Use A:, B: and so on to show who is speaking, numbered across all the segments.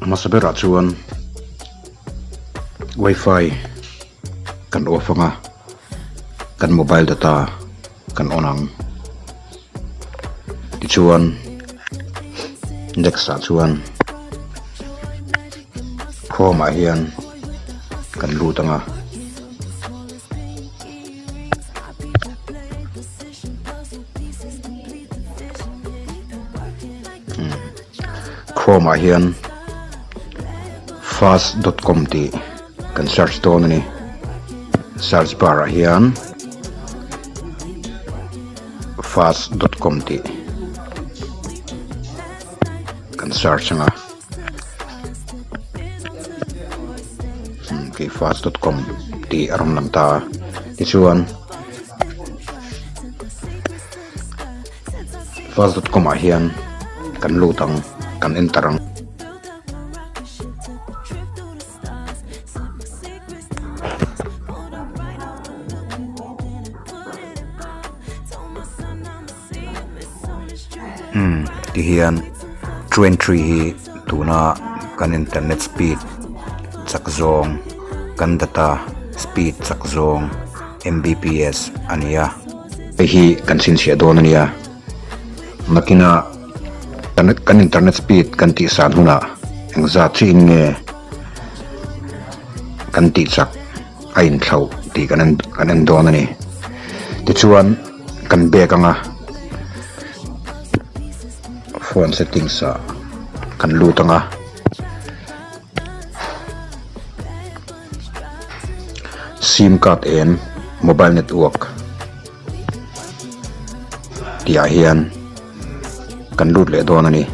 A: masabera chuan wifi kan off anga kan mobile data kan onang ti chuan next chuan Chrome hian kan lut anga Chrome hian fast.com ti kan search don ni search bar hian fast.com ti kan search anga ki fast.com ti aram lam ta ti chuan fast.com hian kan lutang kan enterang ti hian train tree hi tuna kan internet speed chak zong kan data speed chak zong mbps ania hi kan sin sia don ania makina kan internet speed kan ti san huna engza chi nge kan ti chak ain thlau ti kan don ani ti chuan kan back anga phone settings kan lut anga sim card and mobile network ti hian kan lut le don ani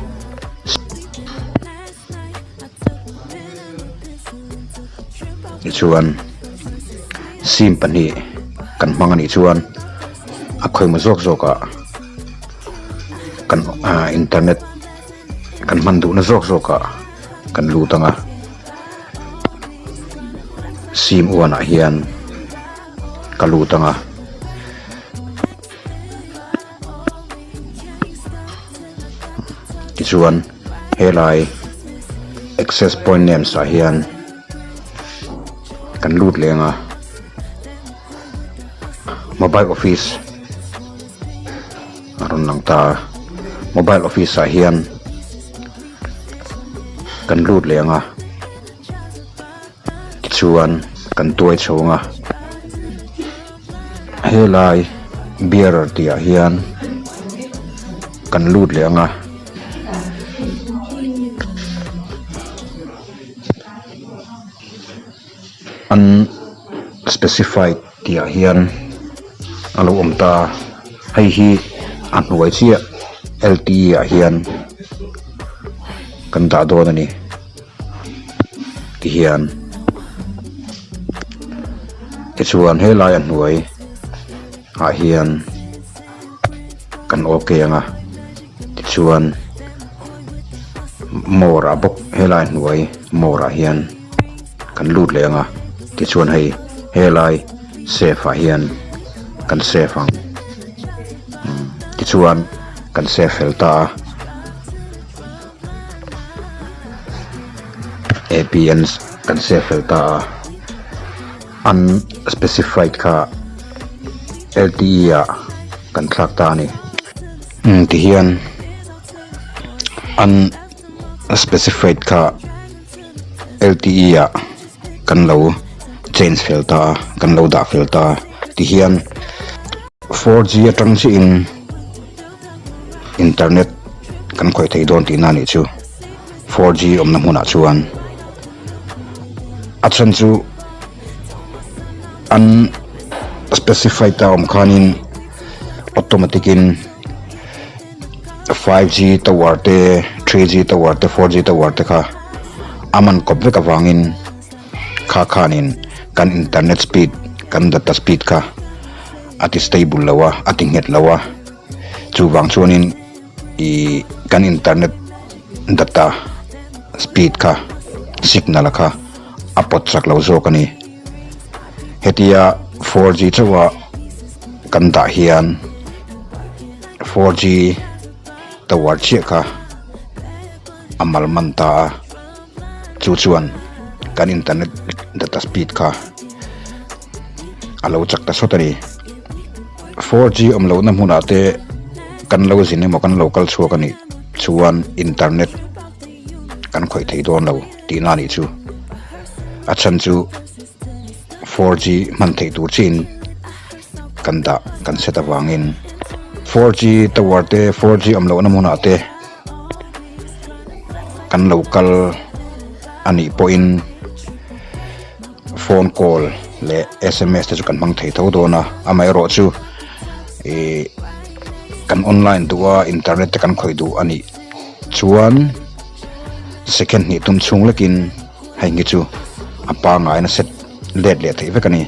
A: ti chuan sim pani kan hmang ani chuan akhoi ma zok zoka kan internet kan mandu na zok zoka kan lut anga sim wana hian kalut anga ti chuan helai access point names hian kan lut lenga mobile office aron lang ta mobile office hian kan lut lenga ti chuan kan tuai chhunga helai bearer ti hian kan lut lenga unspecified ti hian alo omta hei hi anhuai chi LTE hian kan da don ani ti hian ti chuan helai anhuai hian kan okay anga ti chuan more abok helai anhuai more hian kan lut le anga ti chuan hei helai save hian kan save ang ti chuan kan save filta APN kan save filta unspecified ka LTE kan thlak ta ni ti hian unspecified ka LTE kan lo change filta kan lo da filta ti hian 4G atang chi in internet kan khoi thei don ti na ni chu 4G om na huna chuan achan chu unspecified ta om khanin automatic in 5G tower te 3G tower te 4G tower te kha aman kop ve ka wangin kha khanin kan internet speed kan data speed ka ati stable lawa ati nget lawa chu wang chuanin I kan internet data speed ka signal ka apot sak lo zo kani hetia 4G chawa kan da hian 4G tawar che ka amal manta chu chuan kan internet data speed kha alo chak ta sotari 4G omlo na hmun ate kan lo zin emo kan local chuak ani chuan internet kan khoi thei don lo tina ni chu achan chu 4G man thei tur chin kan da kan seta wangin 4G tawarte 4G omlo na hmun ate kan local ani po in phone call le SMS te chu kan mang thei tho dona amai ro chu kan online duwa internet te kan khoi du ani chuan second ni tum chung lekin hai ngi chu apa ngai na set let le thei vekani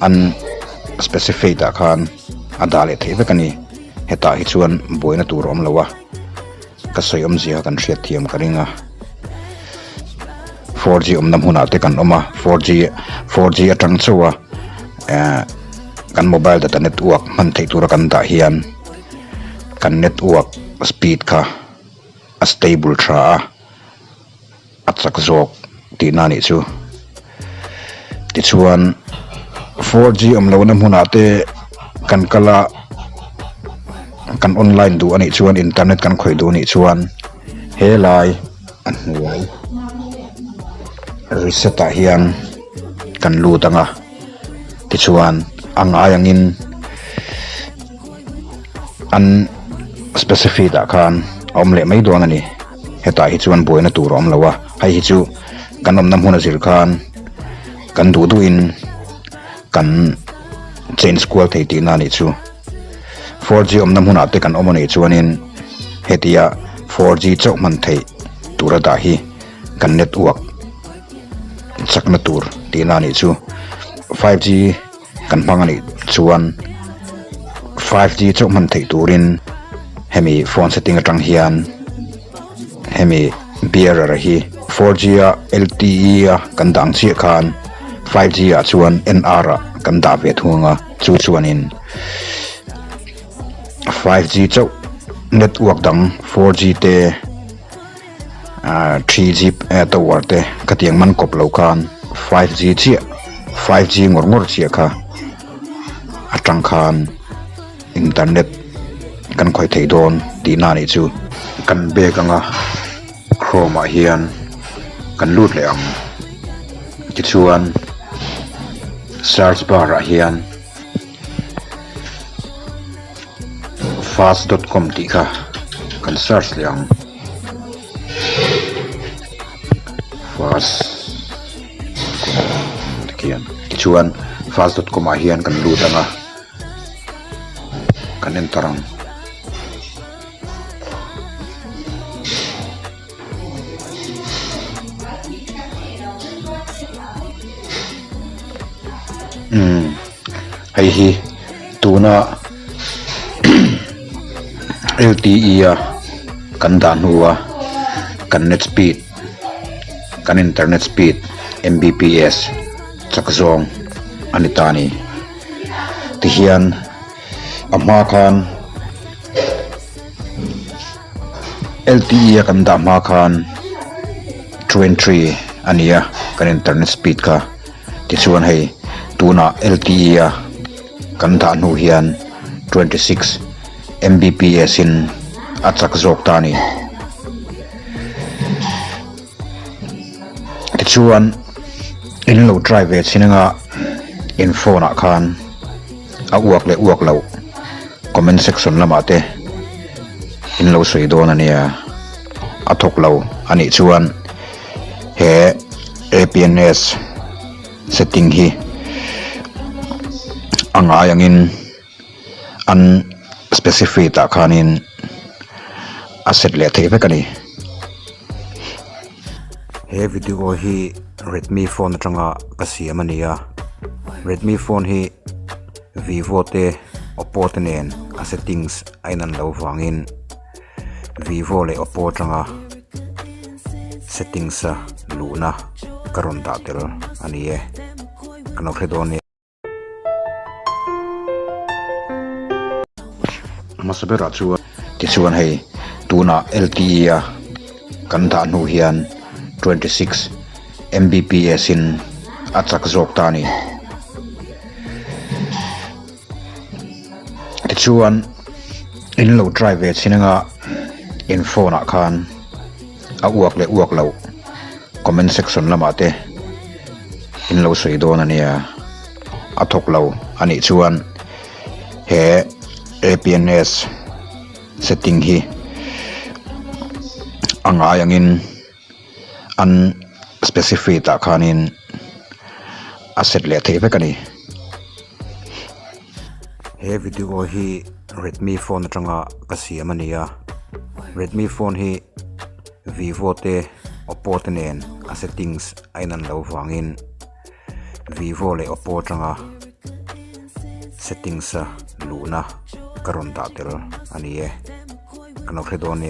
A: an specify da khan adale thei vekani heta hi chuan boina tur om lawa ka soyom zia kan hriat thiam karinga 4G nam huna te kan oma 4G atang chuwa kan mobile data network man thei tur kan da hian kan network speed kha a stable tha achak zok tina ni chu ti chuan 4G omlo na hmun ate kan kala kan online du ani chuan internet kan khoi du ni chuan helai an huai reset a hian kan lutanga ti chuan anga yangin an specify da khan omle mai don ani heta hi chuan boina tur om lawa hai hi chu kan om nam huna zir khan kan du in kan change kwal thei ti na ni chu 4G om nam huna te kan om ani chuanin hetia 4G chok man thei tura da hi kan network chakna tur ti na ni chu 5G kan pangani chuan 5G chok man thei turin hemi phone setting atang hian hemi bearer hi 4G a LTE a kan dang chi khan 5G a chuan NR a kan da ve thunga chu chuanin 5G chok network dang 4G te 3G tawar te katiang man kop lo khan 5G chi 5G ngor chi kha atang khan internet kan khoi thei don ti na ni chu kan bek anga chrome a hian kan lut le ang ti chuan search bar a hian fast.com ti kha kan search le ang fast kian ti chuan fast.com a hian kan lut anga kan entarang hay hi tuna LTE a kan da nuwa kan net speed kan internet speed Mbps chakzong anitani ti hian amma khan LTE kan da ma khan 23 ania kan internet speed ka ti chuan hei tuna LTE a kan da nu hian 26 Mbps in achak zok tani ti chuan in lo drive chinanga in phone a khan a uak lo comment section lamate in lo soi don ania athok lo ani chuan he APNS setting hi anga yangin an specify ta khanin asset le thei vekani he video hi Redmi phone atanga kasiam ania Redmi phone hi Vivo te Oppo te nen a settings ainan lo wangin Vivo le Oppo atanga settings a luna karon da tel ani e kanok hedoni masabera chu ti chuan hei tuna LTE a kan da nu hian 26 mbps in achak zok ta ni tichuan in lo drive ve chinanga in phone a khan a uak lo comment section lama te in lo soi don ania a thok lo ani chuan he apns setting hi anga yangin an specific ta khanin asset le thei vekani he video hi Redmi phone atanga ka siam ania Redmi phone hi Vivo te Oppo te nen a settings ainan lo wangin Vivo le Oppo atanga settings luna karon ta tel ani e kanok hedon